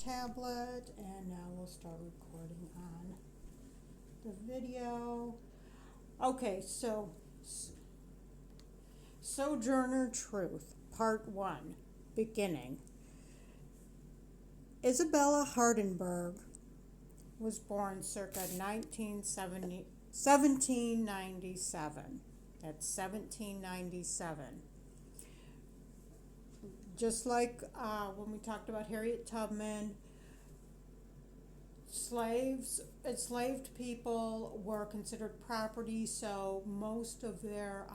tablet, and now we'll start recording on the video. Okay, so Sojourner Truth, Part 1, Beginning. Isabella Hardenberg was born circa 1797. That's 1797. Just like when we talked about Harriet Tubman, enslaved people were considered property, so most of their,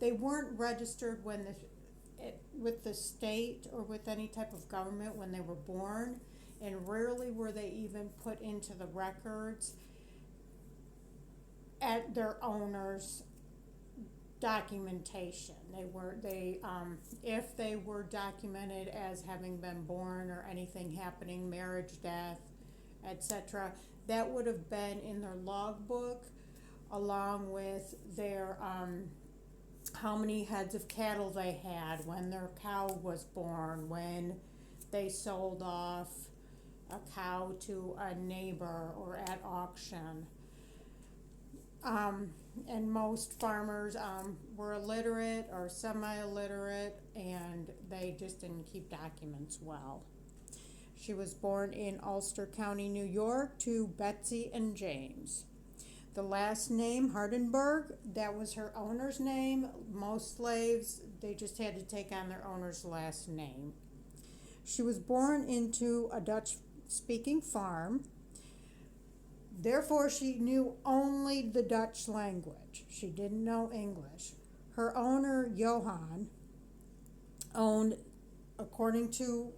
they weren't registered with the state or with any type of government when they were born, and rarely were they even put into the records at their owner's documentation. If they were documented as having been born or anything happening, marriage, death, etc., that would have been in their logbook, along with their how many heads of cattle they had, when their cow was born, when they sold off a cow to a neighbor or at auction. And most farmers were illiterate or semi-illiterate, and they just didn't keep documents well. She was born in Ulster County, New York, to Betsy and James. The last name, Hardenberg, that was her owner's name. Most slaves, they just had to take on their owner's last name. She was born into a Dutch-speaking farm. Therefore, she knew only the Dutch language. She didn't know English. Her owner, Johan, owned, according to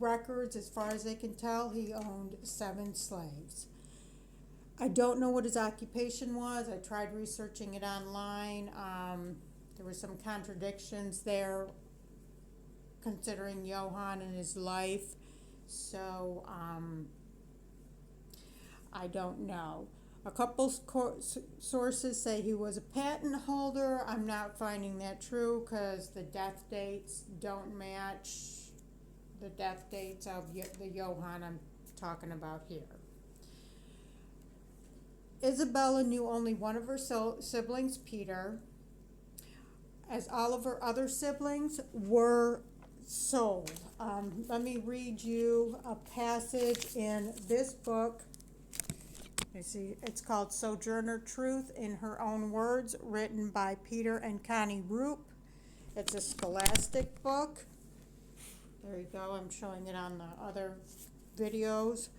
records, as far as they can tell, he owned 7 slaves. I don't know what his occupation was. I tried researching it online. There were some contradictions there considering Johan and his life. So, I don't know. A couple sources say he was a patent holder. I'm not finding that true because the death dates don't match the death dates of the Johan I'm talking about here. Isabella knew only one of her siblings, Peter, as all of her other siblings were sold. Let me read you a passage in this book. You see, it's called Sojourner Truth in Her Own Words, written by Peter and Connie Roop. It's a scholastic book. There you go. I'm showing it on the other videos.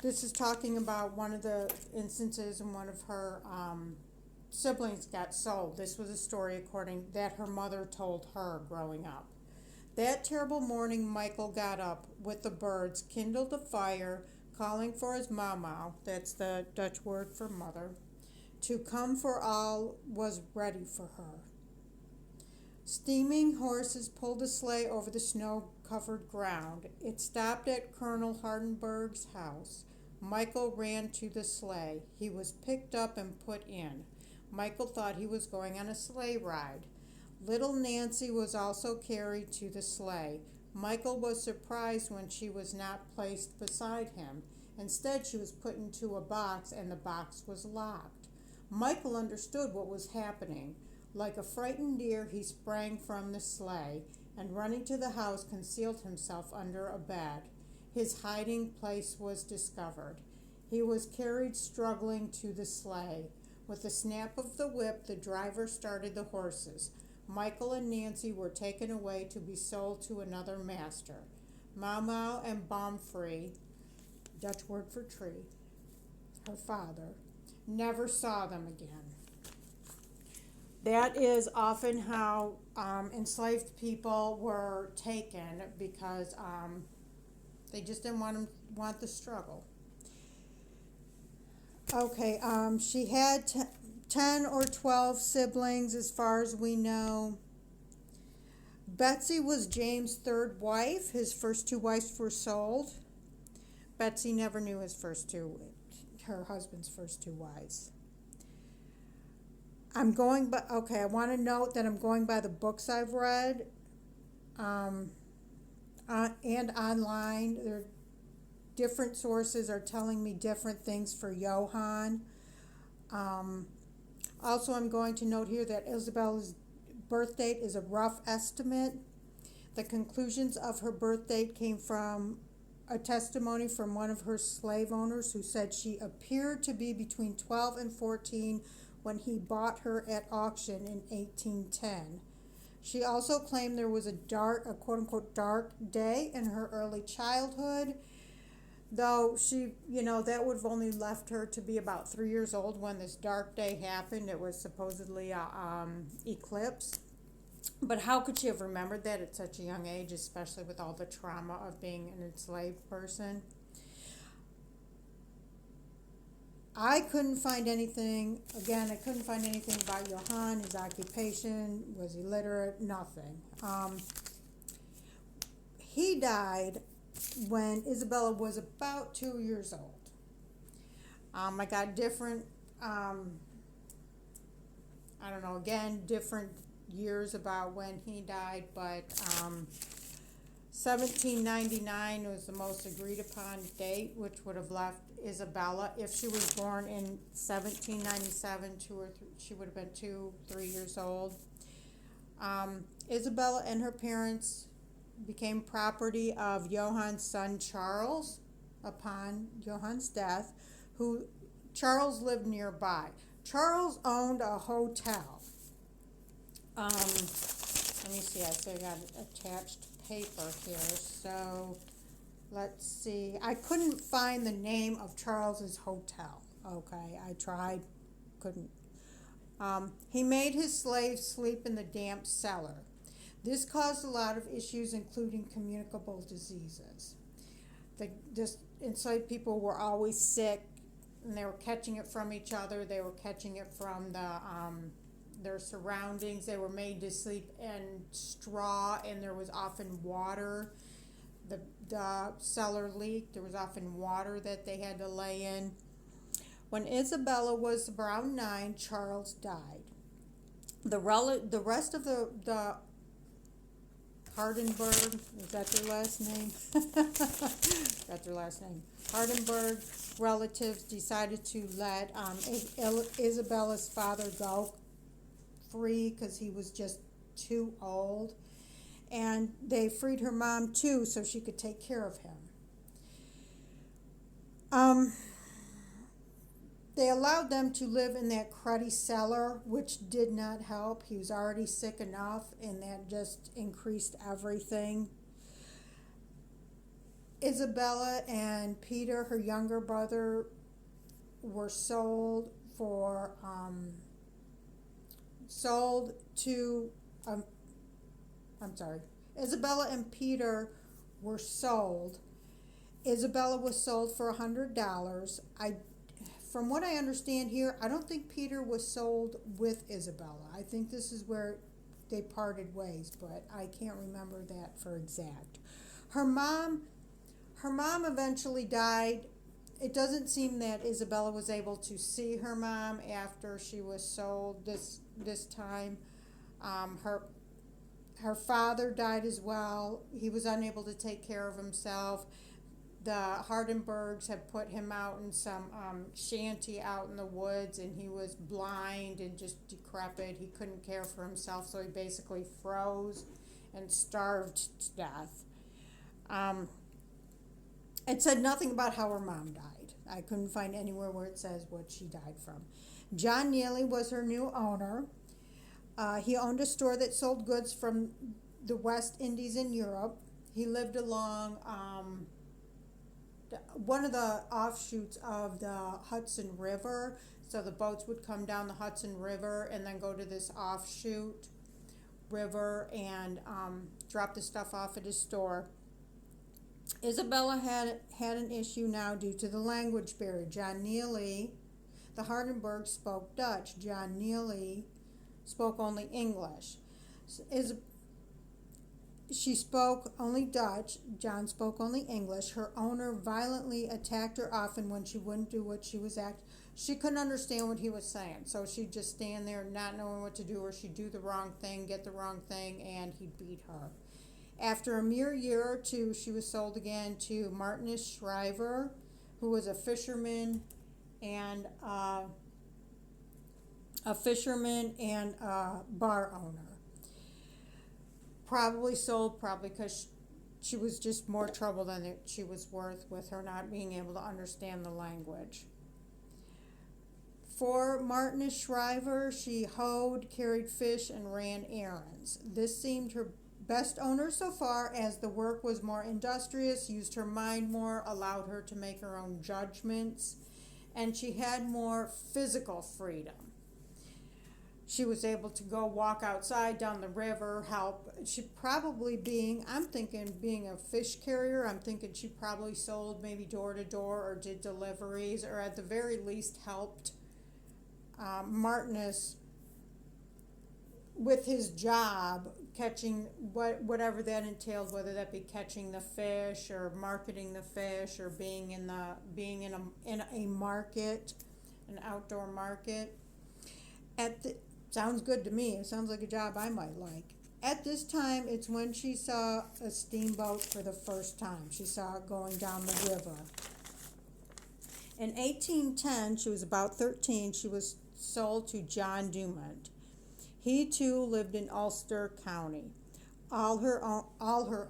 This is talking about one of the instances when one of her siblings got sold. This was a story that her mother told her growing up. That terrible morning, Michael got up with the birds, kindled a fire, calling for his mama, that's the Dutch word for mother, to come, for all was ready for her. Steaming horses pulled a sleigh over the snow-covered ground. It stopped at Colonel Hardenberg's house. Michael ran to the sleigh. He was picked up and put in. Michael thought he was going on a sleigh ride. Little Nancy was also carried to the sleigh. Michael was surprised when she was not placed beside him. Instead, she was put into a box, and the box was locked. Michael understood what was happening. Like a frightened deer, he sprang from the sleigh, and running to the house, concealed himself under a bed. His hiding place was discovered. He was carried struggling to the sleigh. With a snap of the whip, the driver started the horses. Michael and Nancy were taken away to be sold to another master. Mau and Bomfrey, Dutch word for tree, her father, never saw them again. That is often how enslaved people were taken, because they just didn't want the struggle. Okay, she had 10 or 12 siblings as far as we know. Betsy was James' 3rd wife. His first 2 wives were sold. Betsy never knew her husband's first 2 wives. I want to note that I'm going by the books I've read. and online. There, different sources are telling me different things for Johann. Um, Also, I'm going to note here that Isabella's birth date is a rough estimate. The conclusions of her birth date came from a testimony from one of her slave owners who said she appeared to be between 12 and 14 when he bought her at auction in 1810. She also claimed there was a quote-unquote dark day in her early childhood, though she, that would have only left her to be about 3 years old when this dark day happened. It was supposedly a eclipse. But how could she have remembered that at such a young age, especially with all the trauma of being an enslaved person? I couldn't find anything about Johann, his occupation, was he literate, nothing. He died when Isabella was about 2 years old. I got different, different years about when he died, but 1799 was the most agreed upon date, which would have left Isabella, if she was born in 1797, she would have been 3 years old. Isabella and her parents became property of Johann's son Charles upon Johann's death, who Charles lived nearby. Charles owned a hotel. Let me see, I still got attached paper here, so let's see. I couldn't find the name of Charles's hotel. Okay, I tried, couldn't. He made his slaves sleep in the damp cellar. This caused a lot of issues, including communicable diseases. The enslaved people were always sick, and they were catching it from each other. They were catching it from their surroundings. They were made to sleep in straw, and there was often water. The cellar leaked. There was often water that they had to lay in. When Isabella was around 9, Charles died. The rest of the Hardenberg, is that their last name? That's their last name. Hardenberg relatives decided to let Isabella's father go free because he was just too old. And they freed her mom too so she could take care of him. They allowed them to live in that cruddy cellar, which did not help. He was already sick enough, and that just increased everything. Isabella and Peter, her younger brother, were sold to Isabella and Peter were sold. Isabella was sold for $100. From what I understand here, I don't think Peter was sold with Isabella. I think this is where they parted ways, but I can't remember that for exact. Her mom eventually died. It doesn't seem that Isabella was able to see her mom after she was sold this time. Her father died as well. He was unable to take care of himself. The Hardenbergs had put him out in some shanty out in the woods, and he was blind and just decrepit. He couldn't care for himself, so he basically froze and starved to death. It said nothing about how her mom died. I couldn't find anywhere where it says what she died from. John Neely was her new owner. He owned a store that sold goods from the West Indies in Europe. He lived along one of the offshoots of the Hudson River. So the boats would come down the Hudson River and then go to this offshoot river and drop the stuff off at his store. Isabella had an issue now due to the language barrier. John Neely, the Hardenberg spoke Dutch. John Neely spoke only English. She spoke only Dutch. John spoke only English. Her owner violently attacked her often when she wouldn't do what she was asked. She couldn't understand what he was saying, so she'd just stand there not knowing what to do, or she'd do the wrong thing, get the wrong thing, and he'd beat her. After a mere year or two, she was sold again to Martinus Shriver, who was a fisherman and bar owner. Probably sold, probably because she was just more trouble than she was worth with her not being able to understand the language. For Martinus Shriver, she hoed, carried fish, and ran errands. This seemed her best owner so far, as the work was more industrious, used her mind more, allowed her to make her own judgments, and she had more physical freedom. She was able to go walk outside, down the river, help. She probably being a fish carrier, I'm thinking she probably sold maybe door to door or did deliveries, or at the very least helped Martinus with his job, catching whatever that entailed, whether that be catching the fish or marketing the fish or being in a market, an outdoor market. Sounds good to me. It sounds like a job I might like. At this time, it's when she saw a steamboat for the first time. She saw it going down the river. In 1810, she was about 13, she was sold to John Dumont. He too lived in Ulster County. All her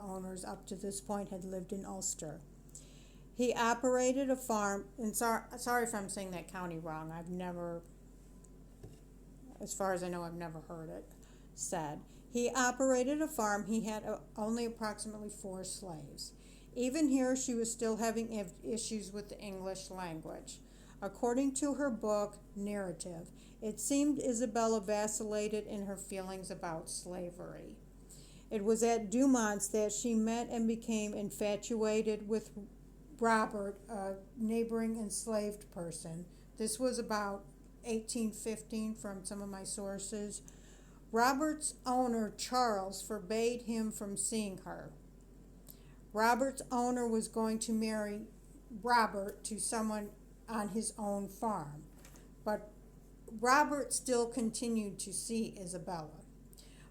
owners up to this point had lived in Ulster. He operated a farm, and sorry if I'm saying that county wrong. As far as I know, I've never heard it said. He operated a farm. He had only approximately 4 slaves. Even here, she was still having issues with the English language. According to her book, Narrative, it seemed Isabella vacillated in her feelings about slavery. It was at Dumont's that she met and became infatuated with Robert, a neighboring enslaved person. This was about 1815 from some of my sources. Robert's owner, Charles, forbade him from seeing her. Robert's owner was going to marry Robert to someone on his own farm, but Robert still continued to see Isabella.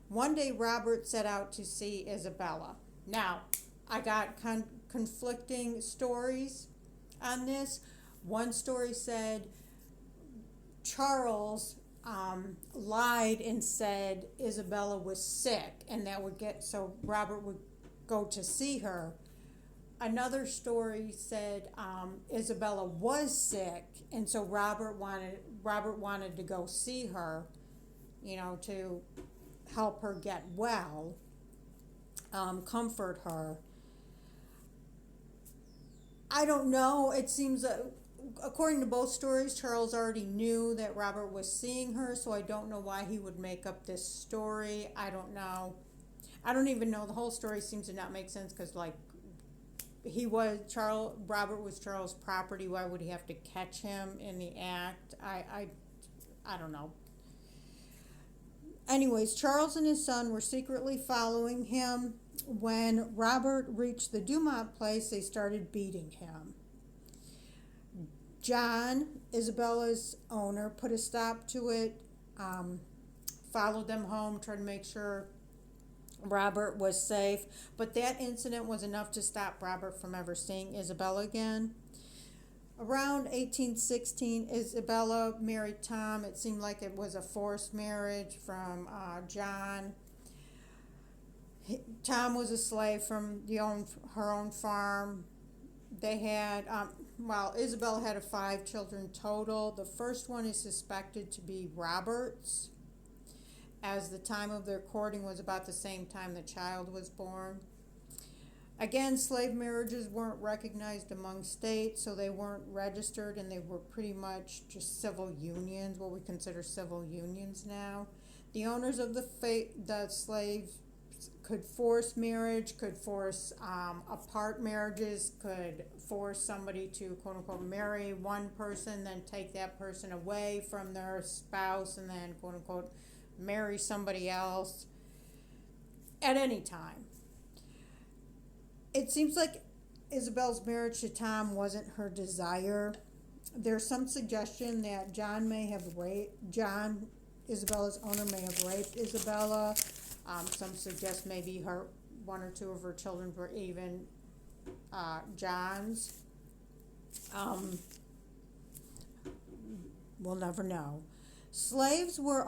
One day, Robert set out to see Isabella. Now, I got conflicting stories on this. One story said Charles lied and said Isabella was sick, and so Robert would go to see her. Another story said Isabella was sick, and so Robert wanted to go see her, to help her get well, comfort her. I don't know. It seems according to both stories, Charles already knew that Robert was seeing her, so I don't know why he would make up this story. I don't know. I don't even know. The whole story seems to not make sense because, Robert was Charles' property. Why would he have to catch him in the act? I don't know. Anyways, Charles and his son were secretly following him. When Robert reached the Dumont place, they started beating him. John, Isabella's owner, put a stop to it, followed them home, tried to make sure Robert was safe, but that incident was enough to stop Robert from ever seeing Isabella again. Around 1816, Isabella married Tom. It seemed like it was a forced marriage from John. Tom was a slave from her own farm. They had, Isabella had 5 children total. The first one is suspected to be Robert's, as the time of their courting was about the same time the child was born. Again, slave marriages weren't recognized among states, so they weren't registered, and they were pretty much just civil unions, what we consider civil unions now. The owners of the slaves could force marriage, could force apart marriages, could force somebody to, quote-unquote, marry one person, then take that person away from their spouse, and then, quote-unquote, marry somebody else at any time. It seems like Isabel's marriage to Tom wasn't her desire. There's some suggestion that John, Isabella's owner, may have raped Isabella. Some suggest maybe one or two of her children were even John's. We'll never know. Slaves were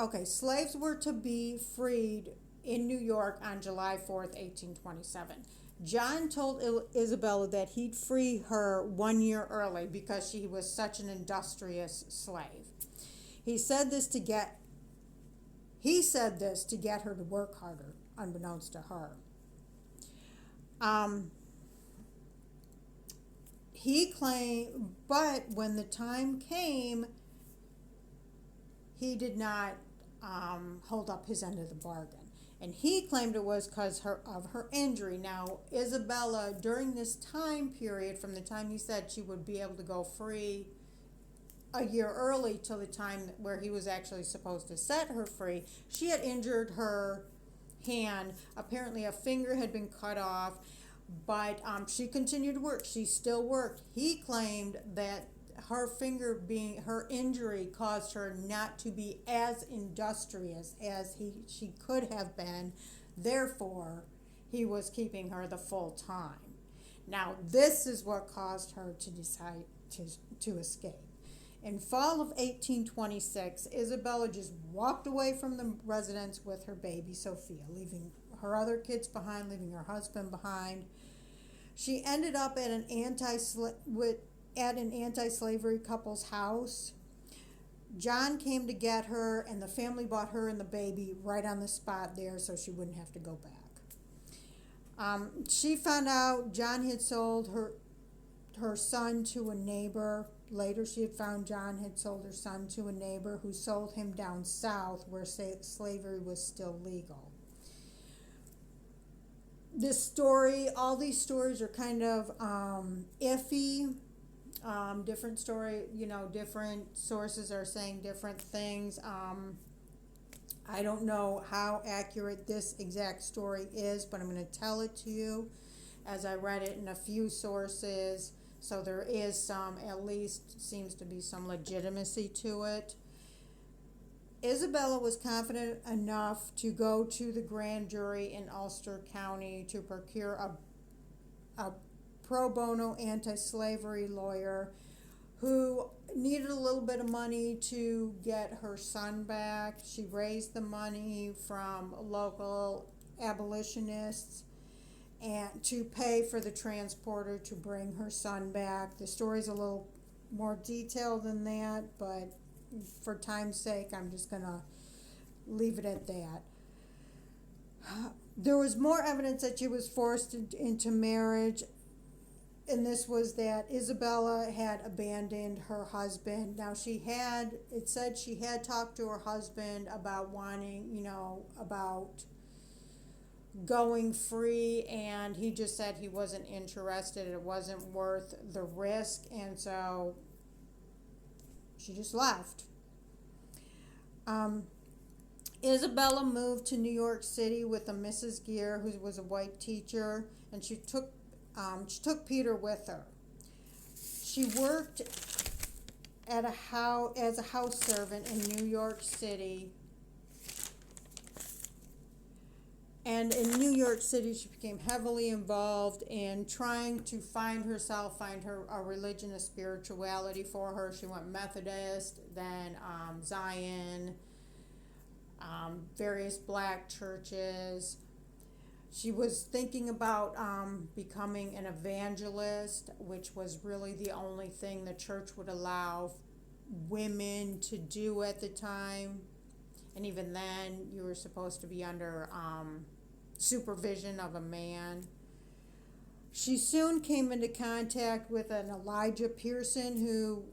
to be freed in New York on July 4th, 1827. John told Isabella that he'd free her 1 year early because she was such an industrious slave. He said this to get her to work harder, unbeknownst to her. He claimed, but when the time came, he did not hold up his end of the bargain. And he claimed it was because of her injury. Now, Isabella, during this time period, from the time he said she would be able to go free a year early till the time where he was actually supposed to set her free, she had injured her hand. Apparently a finger had been cut off, but she continued to work. She still worked. He claimed that her injury caused her not to be as industrious as she could have been. Therefore, he was keeping her the full time. Now, this is what caused her to decide to escape. In fall of 1826, Isabella just walked away from the residence with her baby, Sophia, leaving her other kids behind, leaving her husband behind. She ended up at an anti-slavery couple's house. John came to get her, and the family bought her and the baby right on the spot there so she wouldn't have to go back. She found out John had sold her son to a neighbor. Later, she had found John had sold her son to a neighbor who sold him down south where slavery was still legal. All these stories are kind of iffy. Different story, different sources are saying different things. I don't know how accurate this exact story is, but I'm going to tell it to you as I read it in a few sources. So there is at least seems to be some legitimacy to it. Isabella was confident enough to go to the grand jury in Ulster County to procure a pro bono anti-slavery lawyer who needed a little bit of money to get her son back. She raised the money from local abolitionists and to pay for the transporter to bring her son back. The story's a little more detailed than that, but for time's sake, I'm just going to leave it at that. There was more evidence that she was forced into marriage, and this was that Isabella had abandoned her husband. Now it said she had talked to her husband about wanting, about going free, and he just said he wasn't interested. It wasn't worth the risk, and so she just left. Isabella moved to New York City with a Mrs. Gear, who was a white teacher, and she took Peter with her. She worked as a house servant in New York City. And in New York City, she became heavily involved in trying to find a religion, a spirituality for her. She went Methodist, then Zion, various black churches. She was thinking about becoming an evangelist, which was really the only thing the church would allow women to do at the time. And even then, you were supposed to be under supervision of a man. She soon came into contact with an Elijah Pearson who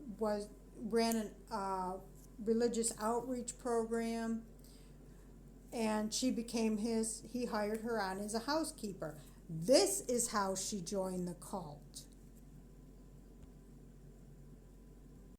ran a religious outreach program, and he hired her on as a housekeeper. This is how she joined the cult.